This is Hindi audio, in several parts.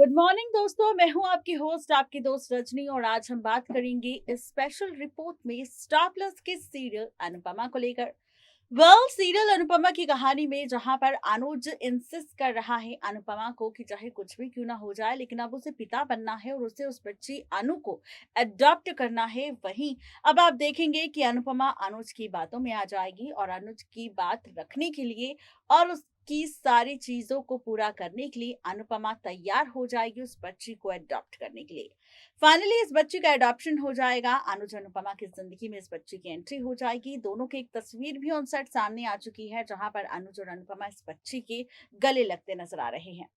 गुड मॉर्निंग दोस्तों, मैं हूं आपकी होस्ट, आपकी दोस्त रजनी। और आज हम बात करेंगे इस स्पेशल रिपोर्ट में स्टार प्लस के सीरियल अनुपमा को लेकर। सीरियल अनुपमा की कहानी में जहां पर अनुज इंसिस्ट कर रहा है अनुपमा को कि चाहे कुछ भी क्यों ना हो जाए, लेकिन अब उसे पिता बनना है और उसे उस बच्ची अनु को अडॉप्ट करना है। वहीं अब आप देखेंगे कि अनुपमा अनुज की बातों में आ जाएगी और अनुज की बात रखने के लिए और उसकी सारी चीजों को पूरा करने के लिए अनुपमा तैयार हो जाएगी उस बच्ची को अडॉप्ट करने के लिए। फाइनली इस बच्ची का अडॉप्शन हो जाएगा। अनुज अनुपमा की जिंदगी में इस बच्ची की एंट्री हो जाएगी। दोनों की एक तस्वीर भी ऑन सेट सामने आ चुकी है, जहां पर अनुज और अनुपमा इस बच्ची के गले लगते नजर आ रहे हैं।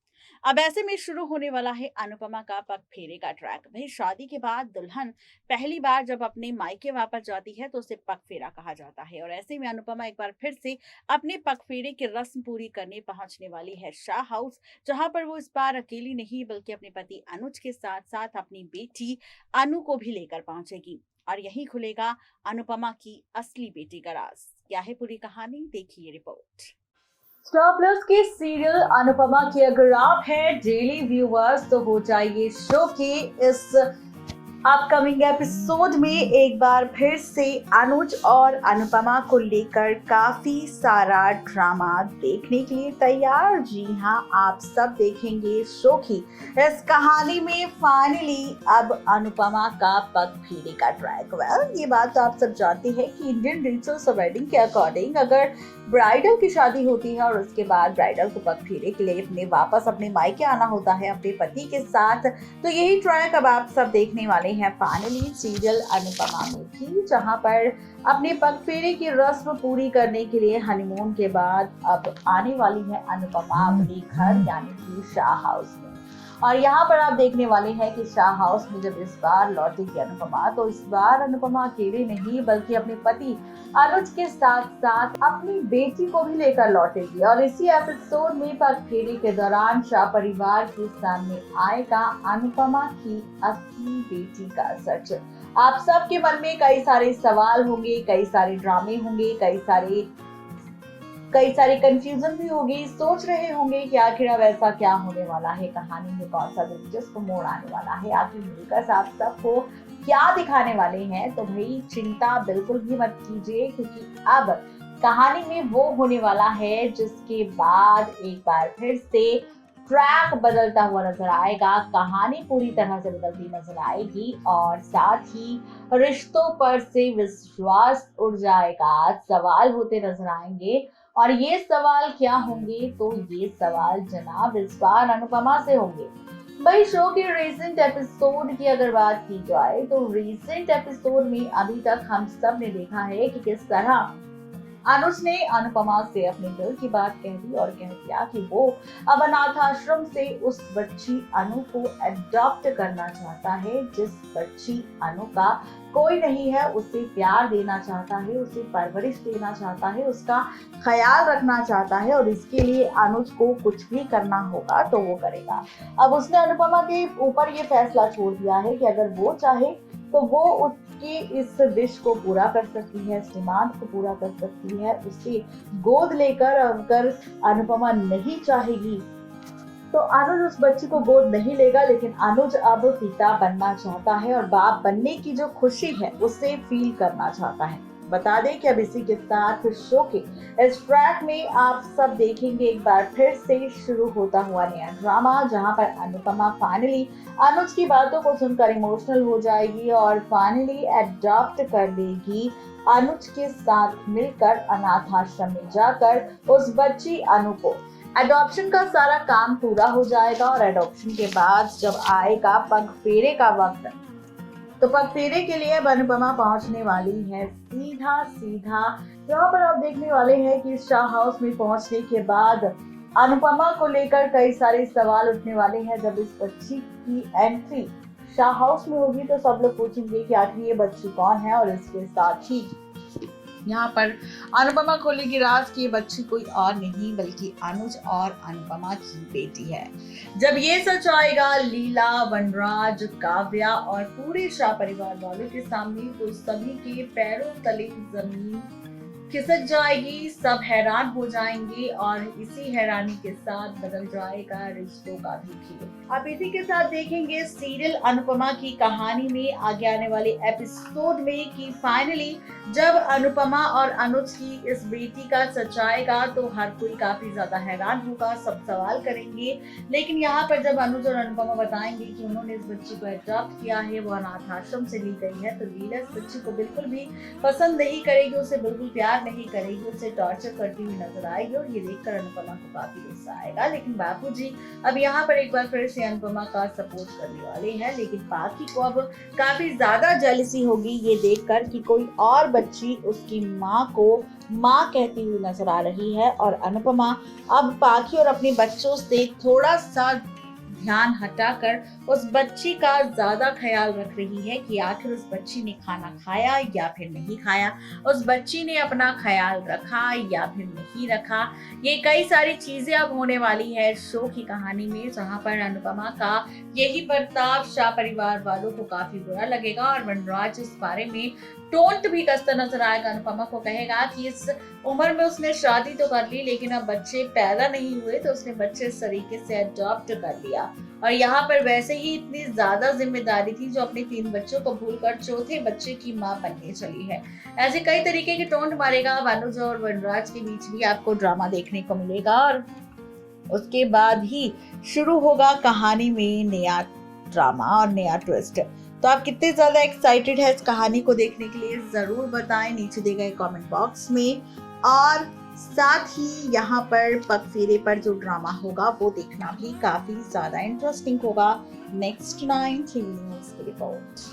अब ऐसे में शुरू होने वाला है अनुपमा का पग फेरे का ट्रैक। भाई, शादी के बाद दुल्हन पहली बार जब अपने मायके वापस जाती है तो उसे पग फेरा कहा जाता है, और ऐसे में अनुपमा एक बार फिर से अपने पग फेरे की रस्म पूरी करने पहुंचने वाली है शाह हाउस, जहां पर वो इस बार अकेली नहीं बल्कि अपने पति अनुज के साथ साथ अपनी बेटी अनु को भी लेकर पहुंचेगी। और यही खुलेगा अनुपमा की असली बेटी का राज। क्या है पूरी कहानी, देखिए रिपोर्ट। स्टार प्लस के सीरियल अनुपमा के अगर आप हैं डेली व्यूवर्स तो हो जाइए शो के इस अपकमिंग एपिसोड में एक बार फिर से अनुज और अनुपमा को लेकर काफी सारा ड्रामा देखने के लिए तैयार। जी हाँ, आप सब देखेंगे शो की इस कहानी में फाइनली अब अनुपमा का पग फेरे का ट्रैक। ये बात तो आप सब जानते हैं कि इंडियन रिचुअल्स ऑफ वेडिंग के अकॉर्डिंग अगर ब्राइडल की शादी होती है और उसके बाद ब्राइडल को पग फेरे के लिए वापस अपने मायके आना होता है अपने पति के साथ, तो यही ट्रैक अब आप सब देखने वाले हैं फाइनली सीरियल अनुपमा में भी, जहां पर अपने पग फेरे की रस्म पूरी करने के लिए हनीमून के बाद अब आने वाली है अनुपमा अपने घर यानी कि शाह हाउस में। और यहाँ पर आप देखने वाले हैं कि शाह हाउस में जब इस बार लौटेगी अनुपमा, तो इस बार अनुपमा अकेले नहीं बल्कि अपने पति अनुज के साथ साथ अपनी बेटी को भी लेकर लौटेगी। और इसी एपिसोड में पग फेरे के दौरान शाह परिवार के सामने आएगा अनुपमा की असली बेटी का सच। आप सबके मन में कई सारे सवाल होंगे, कई सारे ड्रामे होंगे, कई सारी कंफ्यूजन भी होगी। सोच रहे होंगे कि आखिर अब ऐसा क्या होने वाला है, कहानी में कौन सा दिलचस्प मोड़ आने वाला है, आखिर मिलकर आप सबको क्या दिखाने वाले हैं। तो भाई चिंता बिल्कुल भी मत कीजिए, क्योंकि अब कहानी में वो होने वाला है जिसके बाद एक बार फिर से ट्रैक बदलता हुआ नजर आएगा, कहानी पूरी तरह से बदलती नजर आएगी और साथ ही रिश्तों पर से विश्वास उड़ जाएगा, सवाल होते नजर आएंगे। और ये सवाल क्या होंगे, तो ये सवाल जनाब इस बार अनुपमा से होंगे। भाई, शो के रीसेंट एपिसोड की अगर बात की जाए तो रीसेंट एपिसोड में अभी तक हम सब ने देखा है कि किस तरह अनुज ने अनुपमा से अपने दिल की बात कह दी और कह दिया कि वो अब अनाथ आश्रम से उस बच्ची अनु को अडॉप्ट करना चाहता है, जिस बच्ची अनु का कोई नहीं है, उसे प्यार देना चाहता है, उसे परवरिश देना चाहता है, उसका ख्याल रखना चाहता है और इसके लिए अनुज को कुछ भी करना होगा तो वो करेगा। अब उसने अनुपमा के ऊपर ये फैसला छोड़ दिया है कि अगर वो चाहे तो वो उसकी इस विश को पूरा कर सकती है, इस डिमांड को पूरा कर सकती है। उसे गोद लेकर अगर अनुपमा नहीं चाहेगी तो अनुज उस बच्ची को गोद नहीं लेगा, लेकिन अनुज अब पिता बनना चाहता है और बाप बनने की जो खुशी है उसे फील करना चाहता है। बता दें कि अब इसी के साथ शो के इस ट्रैक में आप सब देखेंगे एक बार फिर से शुरू होता हुआ नया ड्रामा, जहां पर अनुपमा फाइनली अनुज की बातों को सुनकर इमोशनल हो जाएगी और फाइनली अडॉप्ट कर लेगी। अनुज के साथ मिलकर अनाथ आश्रम में जाकर उस बच्ची अनु को एडॉप्शन का सारा काम पूरा हो जाएगा। और एडॉप्शन के बाद जब आएगा पग फेरे का वक्त, तो पग फेरे के लिए अनुपमा पहुंचने वाली है सीधा यहाँ पर आप देखने वाले हैं कि शाह हाउस में पहुंचने के बाद अनुपमा को लेकर कई सारे सवाल उठने वाले हैं। जब इस बच्ची की एंट्री शाह हाउस में होगी तो सब लोग पूछेंगे कि आखिर ये बच्ची कौन है, और इसके साथ ही यहाँ पर अनुपमा खोलेगी राज की बच्ची कोई और नहीं बल्कि अनुज और अनुपमा की बेटी है। जब ये सच आएगा लीला, वनराज, काव्या और पूरे शाह परिवार वालों के सामने, तो सभी के पैरों तले जमीन खिसक जाएगी, सब हैरान हो जाएंगे और इसी हैरानी के साथ बदल जाएगा रिश्तों का भी खेल। आप इसी के साथ देखेंगे सीरियल अनुपमा की कहानी में आगे आने वाले एपिसोड में कि फाइनली जब अनुपमा और अनुज की इस बेटी का सच आएगा तो हर कोई काफी ज्यादा हैरान होगा, सब सवाल करेंगे। लेकिन यहाँ पर जब अनुज और अनुपमा बताएंगे कि उन्होंने इस बच्ची को एडॉप्ट किया है, वो अनाथ आश्रम से ली गई है, तो लीला इस बच्ची को बिल्कुल भी पसंद नहीं करेगी, उसे बिल्कुल प्यार नहीं करेगी, उसे टॉर्चर करती हुई नजर आएगी और ये देखकर अनुपमा को काफी गुस्सा आएगा। लेकिन बापूजी अब यहाँ पर एक बार फिर से अनुपमा का सपोर्ट करने वाले हैं, लेकिन पाखी को अब काफी ज्यादा जेलसी होगी ये देखकर कि कोई और बच्ची उसकी माँ को माँ कहती हुई नजर आ रही है और अनुपमा अब पाखी और अपने बच्चों से थोड़ा सा ध्यान हटाकर उस बच्ची का ज्यादा ख्याल रख रही है कि आखिर उस बच्ची ने खाना खाया या फिर नहीं खाया, उस बच्ची ने अपना ख्याल रखा या फिर नहीं रखा। ये कई सारी चीजें अब होने वाली है शो की कहानी में, जहां पर अनुपमा का यही बर्ताव शाह परिवार वालों को काफी बुरा लगेगा और वनराज इस बारे में टोंट भी कसता नजर आएगा। अनुपमा को कहेगा कि इस उम्र में उसने शादी तो कर ली, लेकिन अब बच्चे पैदा नहीं हुए तो उसने बच्चे इस तरीके से अडॉप्ट कर लिया और यहाँ पर वैसे ही इतनी ज्यादा जिम्मेदारी थी जो अपने 3 बच्चों को भूलकर चौथे बच्चे की माँ बनने चली है। ऐसे कई तरीके के टोंट मारेगा अनुज और वनराज के बीच भी आपको ड्रामा देखने को मिलेगा और उसके बाद ही शुरू होगा कहानी में नया ड्रामा और नया ट्विस्ट। तो आप कितने ज्यादा एक्साइटेड है इस कहानी को देखने के लिए जरूर बताएं नीचे दिए गए कमेंट बॉक्स में। और साथ ही यहाँ पर पगफेरे पर जो ड्रामा होगा वो देखना भी काफी ज्यादा इंटरेस्टिंग होगा। नेक्स्ट 9 टीवी न्यूज़ की रिपोर्ट।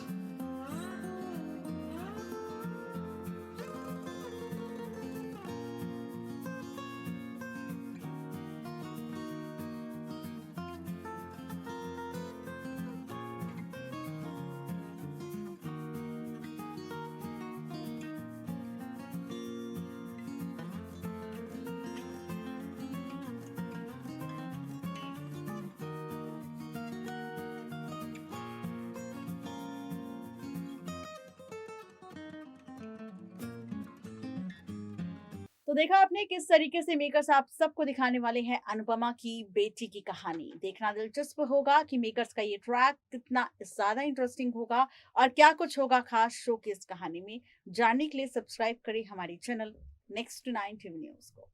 तो देखा आपने किस तरीके से मेकर्स आप सबको दिखाने वाले हैं अनुपमा की बेटी की कहानी। देखना दिलचस्प होगा कि मेकर्स का ये ट्रैक कितना ज्यादा इंटरेस्टिंग होगा और क्या कुछ होगा खास शो की इस कहानी में। जानने के लिए सब्सक्राइब करें हमारी चैनल नेक्स्ट 9 टीवी न्यूज़ को।